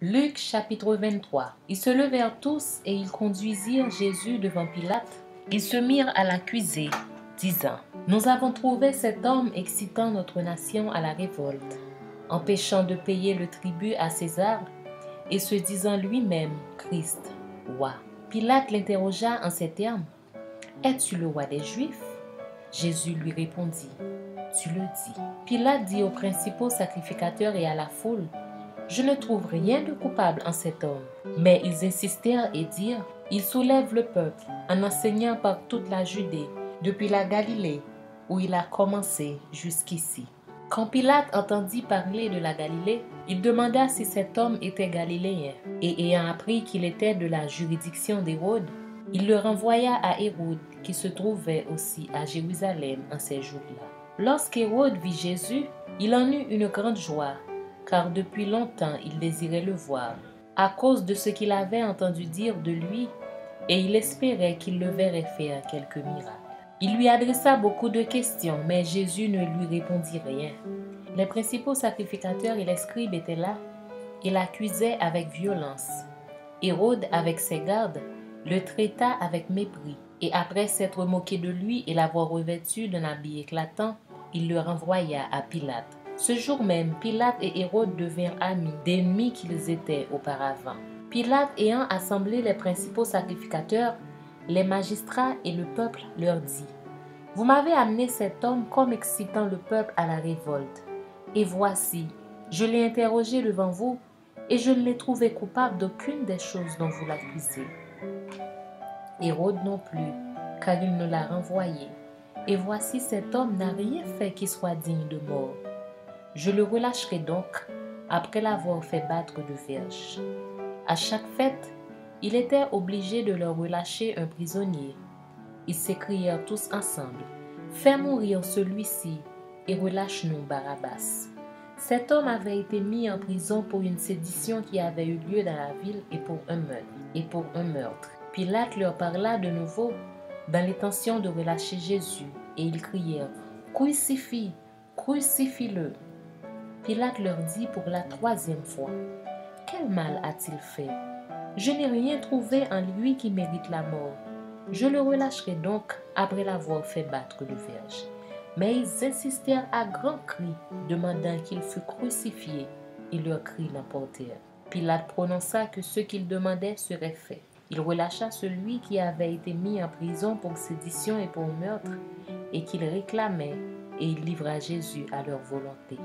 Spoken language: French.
Luc chapitre 23. Ils se levèrent tous et ils conduisirent Jésus devant Pilate. Ils se mirent à l'accuser, disant: Nous avons trouvé cet homme excitant notre nation à la révolte, empêchant de payer le tribut à César et se disant lui-même Christ, roi. Pilate l'interrogea en ces termes: Es-tu le roi des Juifs? Jésus lui répondit: Tu le dis. Pilate dit aux principaux sacrificateurs et à la foule: Je ne trouve rien de coupable en cet homme. Mais ils insistèrent et dirent: Il soulève le peuple en enseignant par toute la Judée, depuis la Galilée, où il a commencé jusqu'ici. Quand Pilate entendit parler de la Galilée, il demanda si cet homme était galiléen. Et ayant appris qu'il était de la juridiction d'Hérode, il le renvoya à Hérode, qui se trouvait aussi à Jérusalem en ces jours-là. Lorsqu'Hérode vit Jésus, il en eut une grande joie, car depuis longtemps il désirait le voir, à cause de ce qu'il avait entendu dire de lui, et il espérait qu'il le verrait faire quelques miracles. Il lui adressa beaucoup de questions, mais Jésus ne lui répondit rien. Les principaux sacrificateurs et les scribes étaient là et l'accusaient avec violence. Hérode, avec ses gardes, le traita avec mépris, et après s'être moqué de lui et l'avoir revêtu d'un habit éclatant, il le renvoya à Pilate. Ce jour même, Pilate et Hérode devinrent amis d'ennemis qu'ils étaient auparavant. Pilate ayant assemblé les principaux sacrificateurs, les magistrats et le peuple leur dit: Vous m'avez amené cet homme comme excitant le peuple à la révolte. Et voici, je l'ai interrogé devant vous, et je ne l'ai trouvé coupable d'aucune des choses dont vous l'accusez. Hérode non plus, car il ne l'a renvoyé. Et voici, cet homme n'a rien fait qui soit digne de mort. Je le relâcherai donc, après l'avoir fait battre de verges. À chaque fête, il était obligé de leur relâcher un prisonnier. Ils s'écrièrent tous ensemble: Fais mourir celui-ci et relâche-nous Barabbas. Cet homme avait été mis en prison pour une sédition qui avait eu lieu dans la ville et pour un meurtre. Pilate leur parla de nouveau dans l'intention de relâcher Jésus, et ils crièrent: Crucifie, crucifie-le. Pilate leur dit pour la 3e fois: Quel mal a-t-il fait? Je n'ai rien trouvé en lui qui mérite la mort. Je le relâcherai donc après l'avoir fait battre de verges. Mais ils insistèrent à grands cris, demandant qu'il fût crucifié, et leurs cris l'emportèrent. Pilate prononça que ce qu'ils demandaient serait fait. Il relâcha celui qui avait été mis en prison pour sédition et pour meurtre, et qu'il réclamait, et il livra Jésus à leur volonté.